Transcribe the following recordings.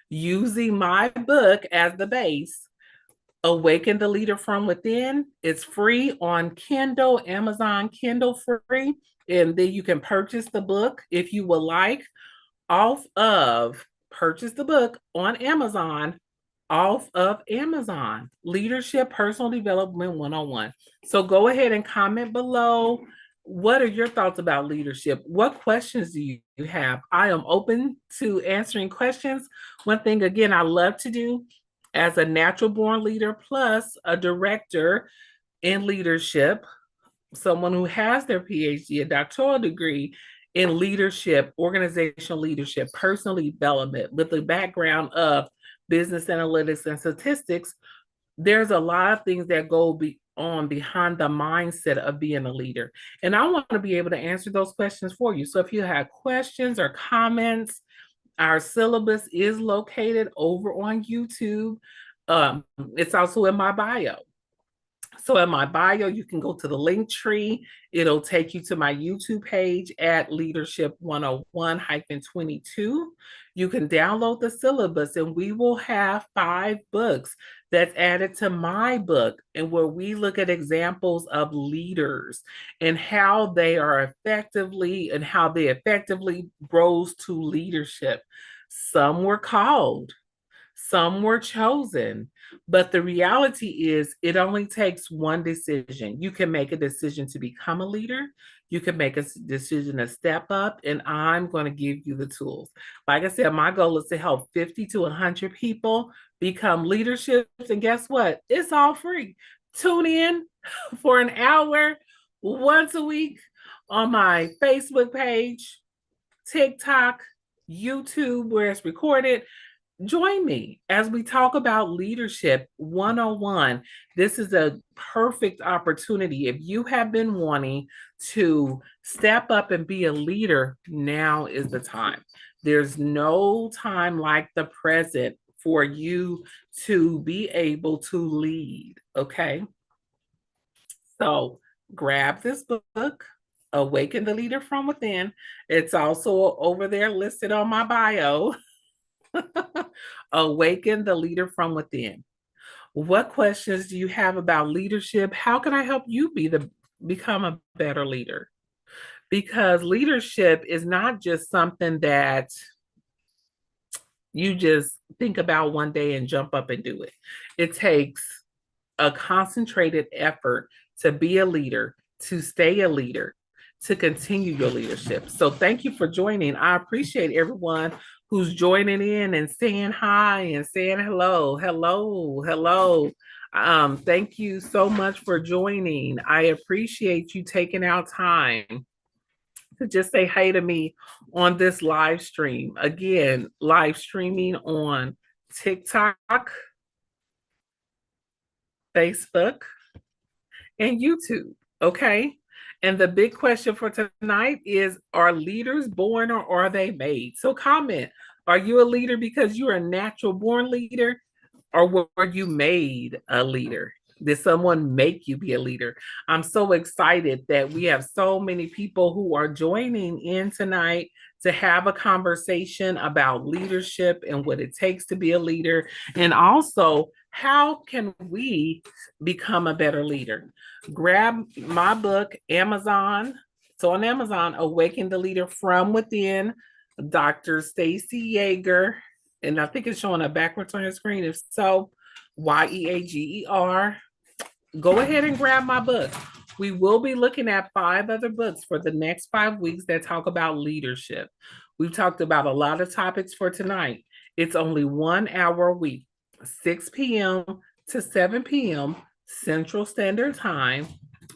using my book as the base, Awaken the Leader from Within. It's free on Kindle, Amazon Kindle free. And then you can purchase the book if you would like off of purchase the book on Amazon off of Amazon. Leadership Personal Development 101. So go ahead and comment below. What are your thoughts about leadership? What questions do you have? I am open to answering questions. One thing, again, I love to do as a natural born leader plus a director in leadership, someone who has their PhD, a doctoral degree in leadership, organizational leadership, personal development, with the background of business analytics and statistics. There's a lot of things that go on behind the mindset of being a leader. And I want to be able to answer those questions for you. So if you have questions or comments, our syllabus is located over on YouTube. It's also in my bio. So in my bio, you can go to the link tree. It'll take you to my YouTube page at Leadership 101-22. You can download the syllabus, and we will have 5 books that's added to my book, and where we look at examples of leaders and how they effectively rose to leadership. Some were called, some were chosen, but the reality is it only takes one decision. You can make a decision to become a leader. You can make a decision to step up, and I'm going to give you the tools. Like I said, my goal is to help 50 to 100 people become leaderships. And guess what? It's all free. Tune in for an hour once a week on my Facebook page, TikTok, YouTube, where it's recorded. Join me as we talk about leadership 101. This is a perfect opportunity. If you have been wanting to step up and be a leader, now is the time. There's no time like the present for you to be able to lead. Okay. So grab this book, Awaken the Leader from Within. It's also over there listed on my bio. Awaken the Leader from Within. What questions do you have about leadership? How can I help you become a better leader? Because leadership is not just something that you just think about one day and jump up and do it. It takes a concentrated effort to be a leader, to stay a leader, to continue your leadership. So thank you for joining. I appreciate everyone who's joining in and saying hi and saying hello, hello, hello. Thank you so much for joining. I appreciate you taking out time to just say hey to me on this live stream. Again, live streaming on TikTok, Facebook, and YouTube. Okay. And the big question for tonight is, are leaders born or are they made? So comment, are you a leader because you're a natural born leader, or were you made a leader? Did someone make you be a leader? I'm so excited that we have so many people who are joining in tonight to have a conversation about leadership and what it takes to be a leader. And also, how can we become a better leader? Grab my book, Amazon. So on Amazon, Awaken the Leader from Within, Dr. Stacey Yeager. And I think it's showing a backwards on your screen. If so, Yeager. Go ahead and grab my book. We will be looking at 5 other books for the next 5 weeks that talk about leadership. We've talked about a lot of topics for tonight. It's only 1 hour a week, 6 p.m. to 7 p.m. Central Standard Time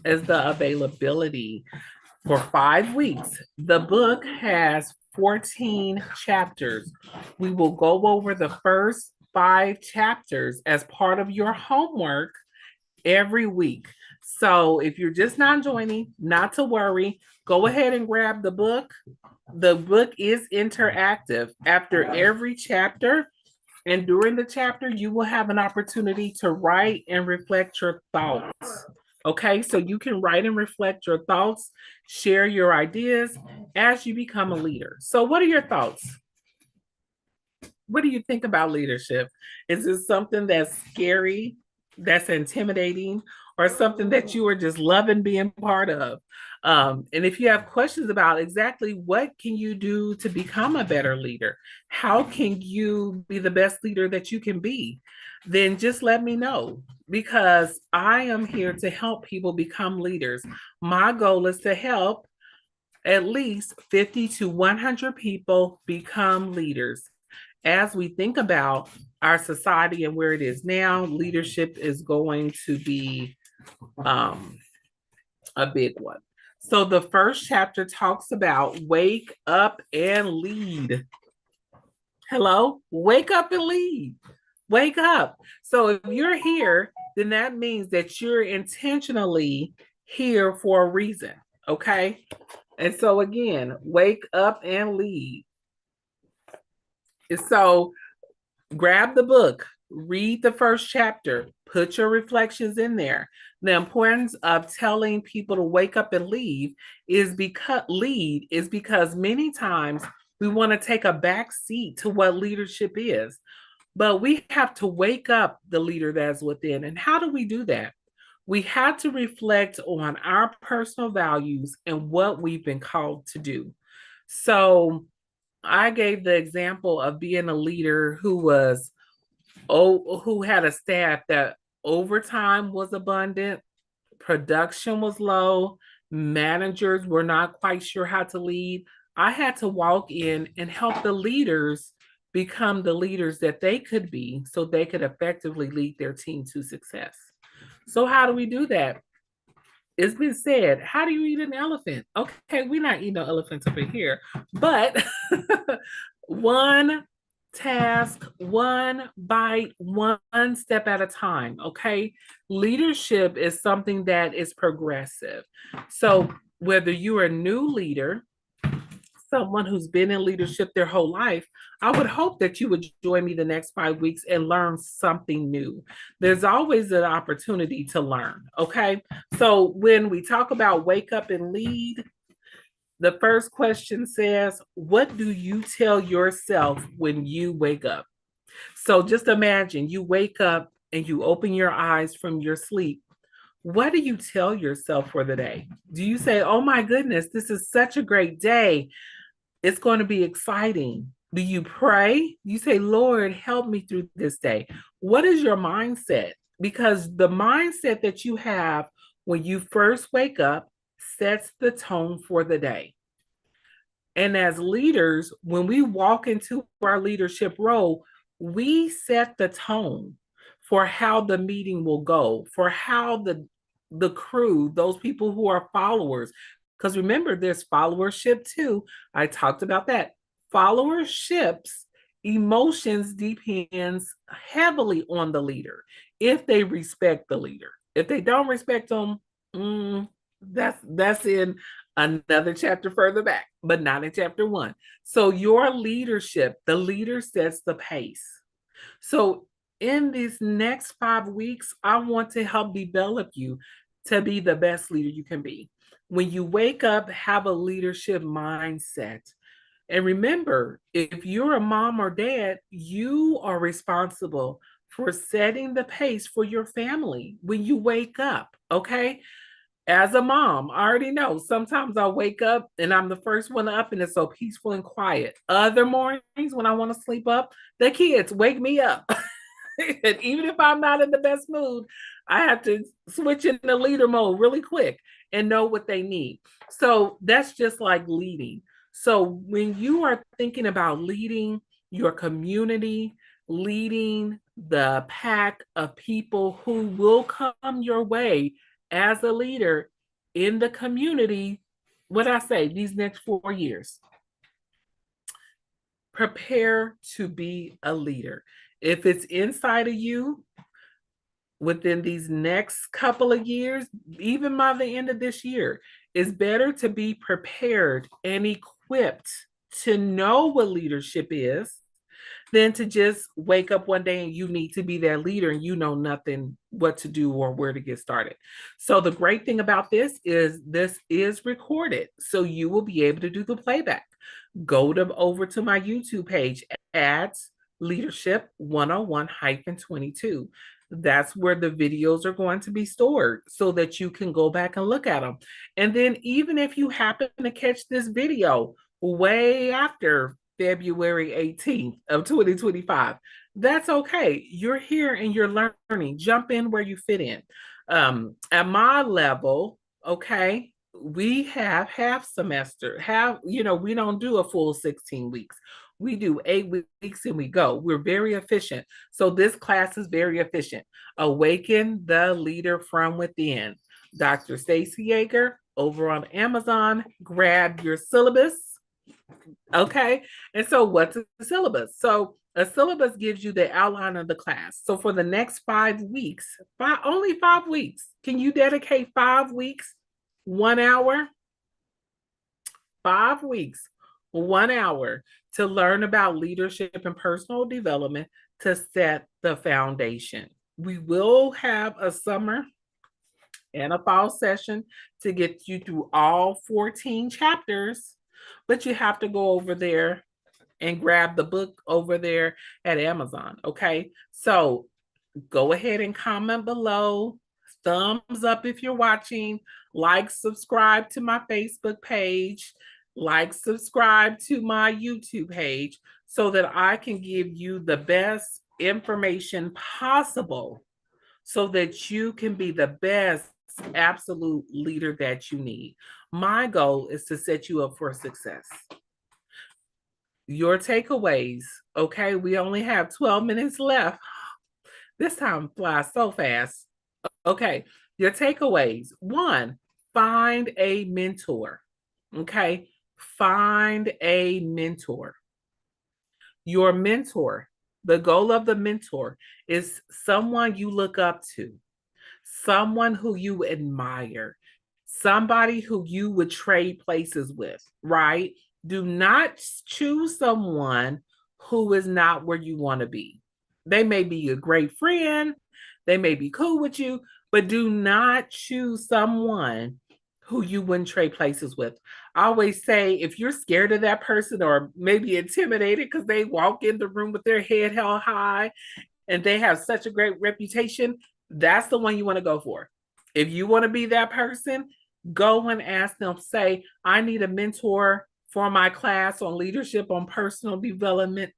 is the availability for 5 weeks. The book has 14 chapters. We will go over the first 5 chapters as part of your homework every week. So if you're just not joining, not to worry, go ahead and grab the book. The book is interactive. After every chapter and during the chapter, you will have an opportunity to write and reflect your thoughts. Okay, so you can write and reflect your thoughts, share your ideas as you become a leader. So, what are your thoughts? What do you think about leadership? Is it something that's scary, that's intimidating, or something that you are just loving being part of? And if you have questions about exactly what can you do to become a better leader, how can you be the best leader that you can be, then just let me know, because I am here to help people become leaders. My goal is to help at least 50 to 100 people become leaders. As we think about our society and where it is now, leadership is going to be um, a big one. So the first chapter talks about wake up and lead. Hello, wake up and lead. Wake up. So if you're here, then that means that you're intentionally here for a reason. Okay. And so again, wake up and lead. So grab the book, read the first chapter, put your reflections in there. The importance of telling people to wake up and lead is because many times we want to take a back seat to what leadership is. But we have to wake up the leader that's within. And how do we do that? We have to reflect on our personal values and what we've been called to do. So I gave the example of being a leader who had a staff that overtime was abundant, production was low, managers were not quite sure how to lead. I had to walk in and help the leaders become the leaders that they could be so they could effectively lead their team to success. So, how do we do that? It's been said, how do you eat an elephant? Okay, we're not eating no elephants over here, but one task, one bite, one step at a time. Okay. Leadership is something that is progressive. So, whether you're a new leader, someone who's been in leadership their whole life, I would hope that you would join me the next 5 weeks and learn something new. There's always an opportunity to learn. Okay. So when we talk about wake up and lead, the first question says, what do you tell yourself when you wake up? So just imagine you wake up and you open your eyes from your sleep. What do you tell yourself for the day? Do you say, oh my goodness, this is such a great day? It's going to be exciting. Do you pray? You say, Lord, help me through this day. What is your mindset? Because the mindset that you have when you first wake up sets the tone for the day. And as leaders, when we walk into our leadership role, we set the tone for how the meeting will go, for how the crew, those people who are followers, because remember, there's followership too. I talked about that. Followerships, emotions depends heavily on the leader if they respect the leader. If they don't respect them, that's in another chapter further back, but not in chapter 1. So your leadership, the leader sets the pace. So in these next 5 weeks, I want to help develop you to be the best leader you can be. When you wake up, have a leadership mindset. And remember, if you're a mom or dad, you are responsible for setting the pace for your family when you wake up. Okay. As a mom, I already know sometimes I wake up and I'm the first one up and it's so peaceful and quiet. Other mornings when I want to sleep up, the kids wake me up. And even if I'm not in the best mood, I have to switch into leader mode really quick and know what they need. So that's just like leading. So when you are thinking about leading your community, leading the pack of people who will come your way as a leader in the community, what I say, these next 4 years, prepare to be a leader. If it's inside of you, within these next couple of years, even by the end of this year, it's better to be prepared and equipped to know what leadership is than to just wake up one day and you need to be that leader and you know nothing what to do or where to get started. So the great thing about this is recorded. So you will be able to do the playback. Go over to my YouTube page, ads Leadership 101-22. That's where the videos are going to be stored so that you can go back and look at them. And then even if you happen to catch this video way after February 18th of 2025, that's okay. You're here and you're learning. Jump in where you fit in. At my level, okay, we have half semester, we don't do a full 16 weeks. We do 8 weeks and we go. We're very efficient. So this class is very efficient. Awaken the Leader from Within. Dr. Stacey Yeager over on Amazon. Grab your syllabus. Okay. And so what's a syllabus? So a syllabus gives you the outline of the class. So for the next 5 weeks, only 5 weeks, can you dedicate 5 weeks, 1 hour? 5 weeks, 1 hour to learn about leadership and personal development to set the foundation. We will have a summer and a fall session to get you through all 14 chapters, but you have to go over there and grab the book over there at Amazon. Okay. So go ahead and comment below. Thumbs up if you're watching. Like, subscribe to my Facebook page. Like, subscribe to my YouTube page so that I can give you the best information possible so that you can be the best absolute leader that you need. My goal is to set you up for success. Your takeaways, okay? We only have 12 minutes left. This time flies so fast. Okay, your takeaways. 1, find a mentor. Okay, find a mentor. Your mentor, the goal of the mentor is someone you look up to, someone who you admire, somebody who you would trade places with, right? Do not choose someone who is not where you want to be. They may be a great friend, they may be cool with you, but do not choose someone who you wouldn't trade places with. I always say if you're scared of that person or maybe intimidated because they walk in the room with their head held high and they have such a great reputation, that's the one you want to go for. If you want to be that person, go and ask them, say, I need a mentor for my class on leadership on personal development.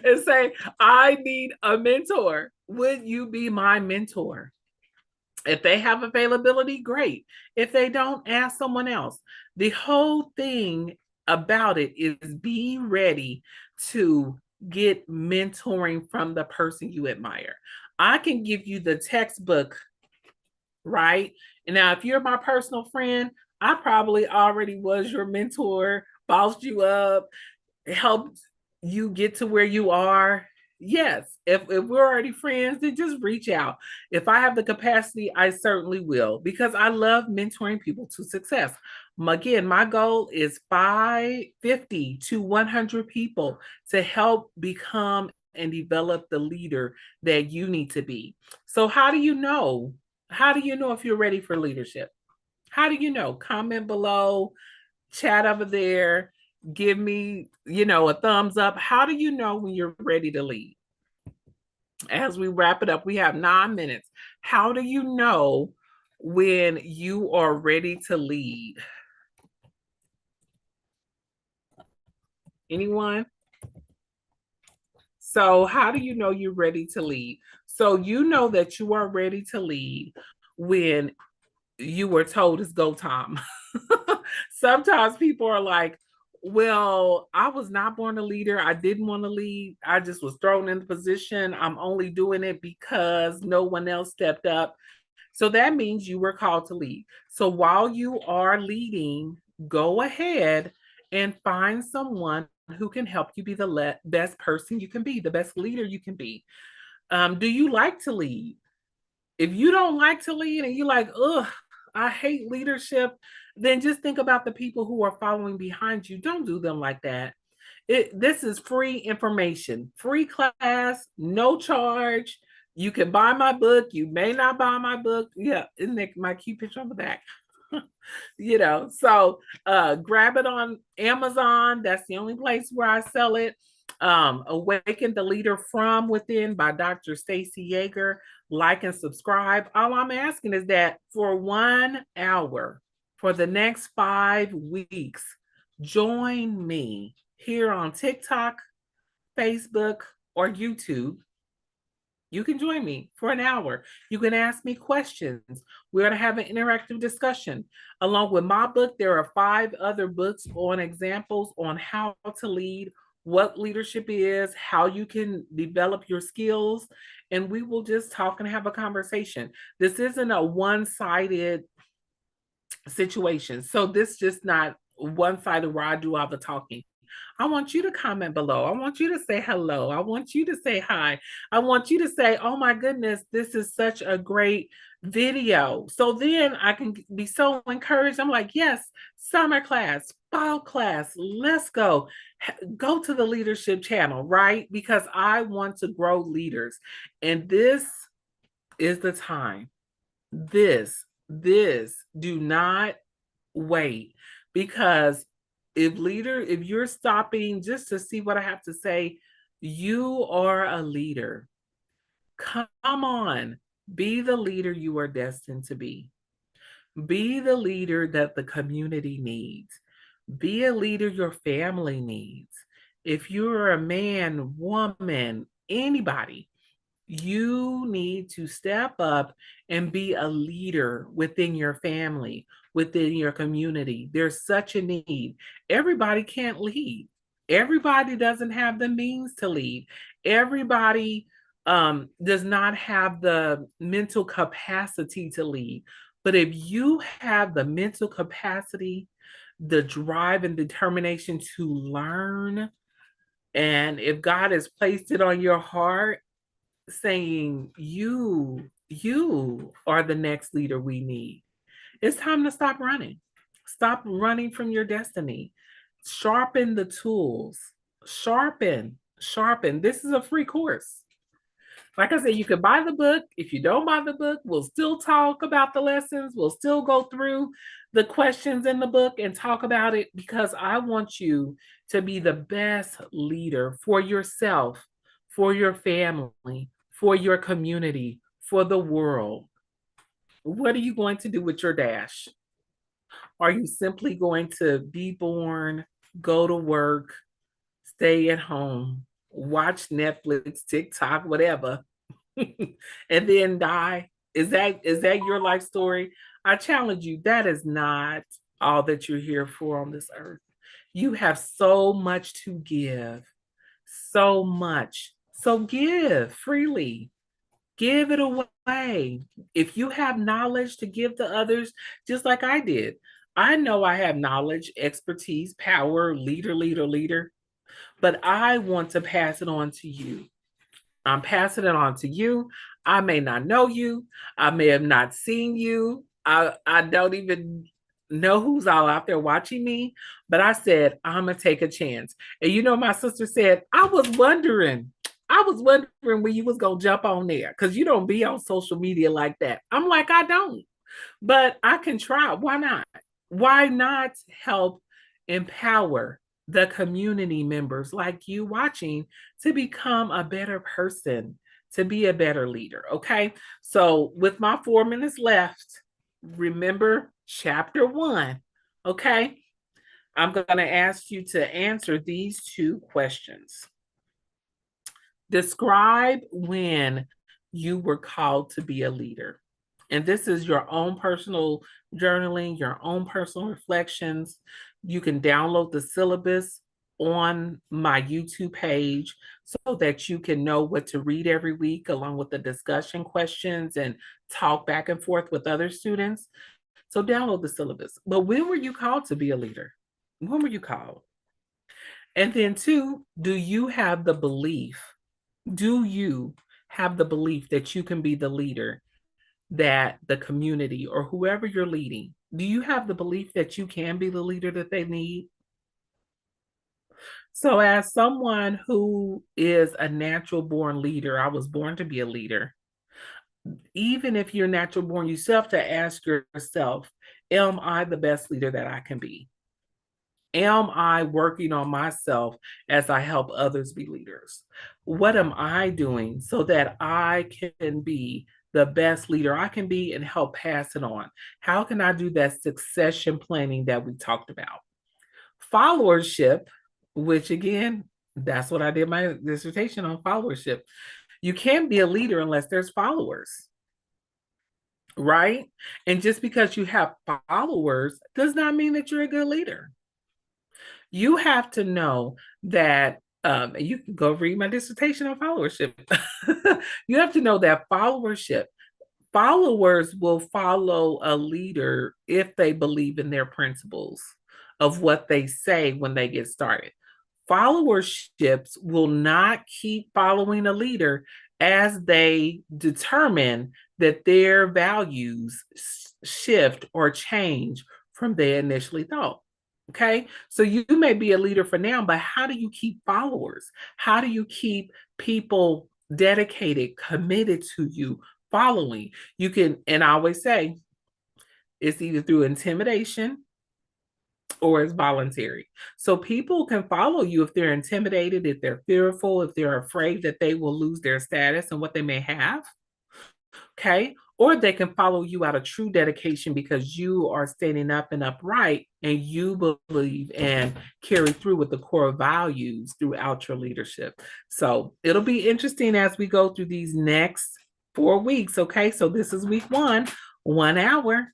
And say, I need a mentor. Would you be my mentor? If they have availability, great. If they don't, ask someone else. The whole thing about it is be ready to get mentoring from the person you admire. I can give you the textbook, right? And now, if you're my personal friend, I probably already was your mentor, bossed you up, helped you get to where you are. Yes, if we're already friends, then just reach out. If I have the capacity, I certainly will because I love mentoring people to success. Again, my goal is 50 to 100 people to help become and develop the leader that you need to be. So how do you know? How do you know if you're ready for leadership? How do you know? Comment below, chat over there, give me, a thumbs up. How do you know when you're ready to lead? As we wrap it up, we have 9 minutes. How do you know when you are ready to lead? Anyone? So how do you know you're ready to lead? So you know that you are ready to lead when you were told it's go time. Sometimes people are like, well, I was not born a leader. I didn't want to lead. I just was thrown in the position. I'm only doing it because no one else stepped up. So that means you were called to lead. So while you are leading, go ahead and find someone who can help you be the best person you can be, the best leader you can be. Do you like to lead? If you don't like to lead and you're like, ugh, I hate leadership, then just think about the people who are following behind you. Don't do them like that. This is free information, free class, no charge. You can buy my book. You may not buy my book. Yeah, isn't that my cute picture on the back? So grab it on Amazon. That's the only place where I sell it. Awaken the Leader from Within by Dr. Stacey Yeager. Like and subscribe. All I'm asking is that for 1 hour for the next 5 weeks, join me here on TikTok, Facebook, or YouTube. You can join me for an hour. You can ask me questions. We're going to have an interactive discussion. Along with my book, there are 5 other books on examples on how to lead, what leadership is, how you can develop your skills, and we will just talk and have a conversation. This isn't a one-sided situation. So this is just not one-sided where I do all the talking. I want you to comment below. I want you to say hello. I want you to say hi. I want you to say, oh my goodness, this is such a great video. So then I can be so encouraged. I'm like, yes, summer class, fall class, let's go. Go to the leadership channel, right? Because I want to grow leaders. And this is the time. This, do not wait, because if you're stopping just to see what I have to say, you are a leader. Come on, be the leader you are destined to be. Be the leader that the community needs. Be a leader your family needs. If you're a man, woman, anybody, you need to step up and be a leader within your family, within your community. There's such a need. Everybody can't lead. Everybody doesn't have the means to lead. Everybody does not have the mental capacity to lead. But if you have the mental capacity, the drive and determination to learn, and if God has placed it on your heart, saying you are the next leader we need, it's time to stop running. Stop running from your destiny. Sharpen the tools. Sharpen. This is a free course. Like I said, you can buy the book. If you don't buy the book, we'll still talk about the lessons. We'll still go through the questions in the book and talk about it, because I want you to be the best leader for yourself, for your family, for your community, for the world. What are you going to do with your dash? Are you simply going to be born, go to work, stay at home, watch Netflix, TikTok, whatever, and then die? Is that your life story? I challenge you, that is not all that you're here for on this earth. You have so much to give, so much. So give freely. Give it away. If you have knowledge to give to others, just like I did, I know I have knowledge, expertise, power, leader, but I want to pass it on to you. I'm passing it on to you. I may not know you. I may have not seen you. I don't even know who's all out there watching me, but I said, I'm going to take a chance. And my sister said, I was wondering when you was going to jump on there, because you don't be on social media like that. I'm like, I don't, but I can try. Why not? Why not help empower the community members like you watching to become a better person, to be a better leader? Okay. So, with my 4 minutes left, remember chapter 1. Okay. I'm going to ask you to answer these 2 questions. Describe when you were called to be a leader. And this is your own personal journaling, your own personal reflections. You can download the syllabus on my YouTube page so that you can know what to read every week, along with the discussion questions and talk back and forth with other students. So download the syllabus. But when were you called to be a leader? When were you called? And then 2, do you have the belief? Do you have the belief that you can be the leader that the community or whoever you're leading, do you have the belief that you can be the leader that they need? So, as someone who is a natural born leader, I was born to be a leader. Even if you're natural born, you still have to ask yourself, Am I the best leader that I can be? Am I working on myself as I help others be leaders? What am I doing so that I can be the best leader I can be and help pass it on? How can I do that succession planning that we talked about? Followership, which again, that's what I did my dissertation on, followership. You can't be a leader unless there's followers, right? And just because you have followers does not mean that you're a good leader. You have to know that you can go read my dissertation on followership. You have to know that followers will follow a leader if they believe in their principles of what they say when they get started. Followerships will not keep following a leader as they determine that their values shift or change from they initially thought. Okay. So you may be a leader for now, but how do you keep followers? How do you keep people dedicated, committed to you, following? You can, and I always say it's either through intimidation or it's voluntary. So people can follow you if they're intimidated, if they're fearful, if they're afraid that they will lose their status and what they may have. Okay. Or they can follow you out of true dedication because you are standing up and upright and you believe and carry through with the core values throughout your leadership. So it'll be interesting as we go through these next 4 weeks. Okay. So this is week 1 hour,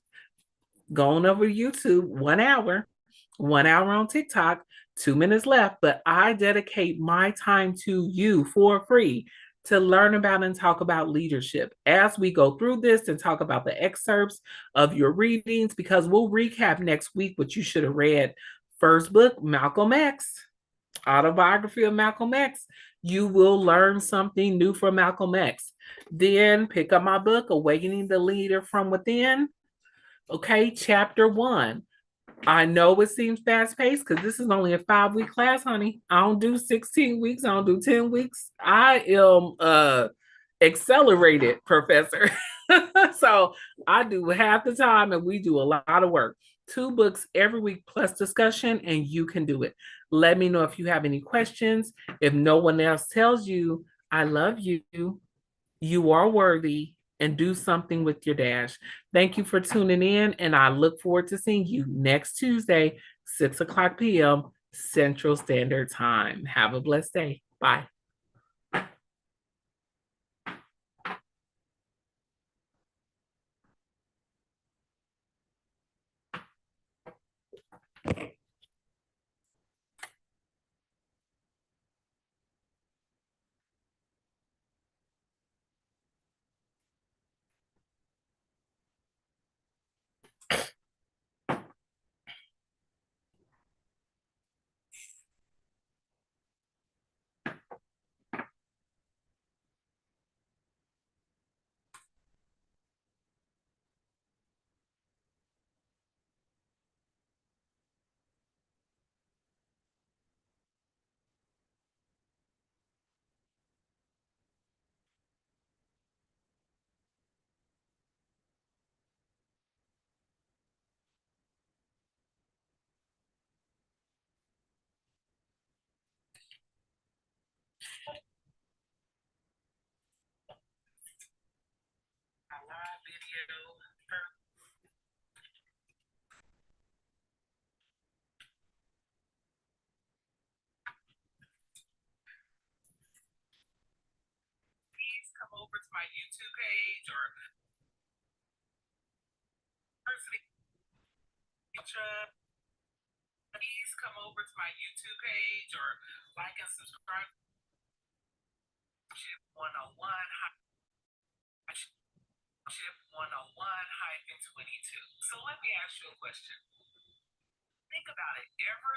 going over YouTube, 1 hour, 1 hour on TikTok, 2 minutes left. But I dedicate my time to you for free to learn about and talk about leadership as we go through this and talk about the excerpts of your readings, because we'll recap next week what you should have read. First book, Malcolm X, autobiography of Malcolm X. You will learn something new from Malcolm X. Then pick up my book, Awakening the Leader from Within. Okay, chapter 1. I know it seems fast paced because this is only a 5 week class, honey. I don't do 16 weeks, I don't do 10 weeks. I am accelerated professor. So I do half the time and we do a lot of work. 2 books every week plus discussion, and you can do it. Let me know if you have any questions. If no one else tells you, I love you, you are worthy, and do something with your dash. Thank you for tuning in, and I look forward to seeing you next Tuesday, 6 o'clock p.m. Central Standard Time. Have a blessed day. Bye. Please come over to my YouTube page or please come over to my YouTube page or like and subscribe. 101 101 -22. So let me ask you a question. Think about it. Ever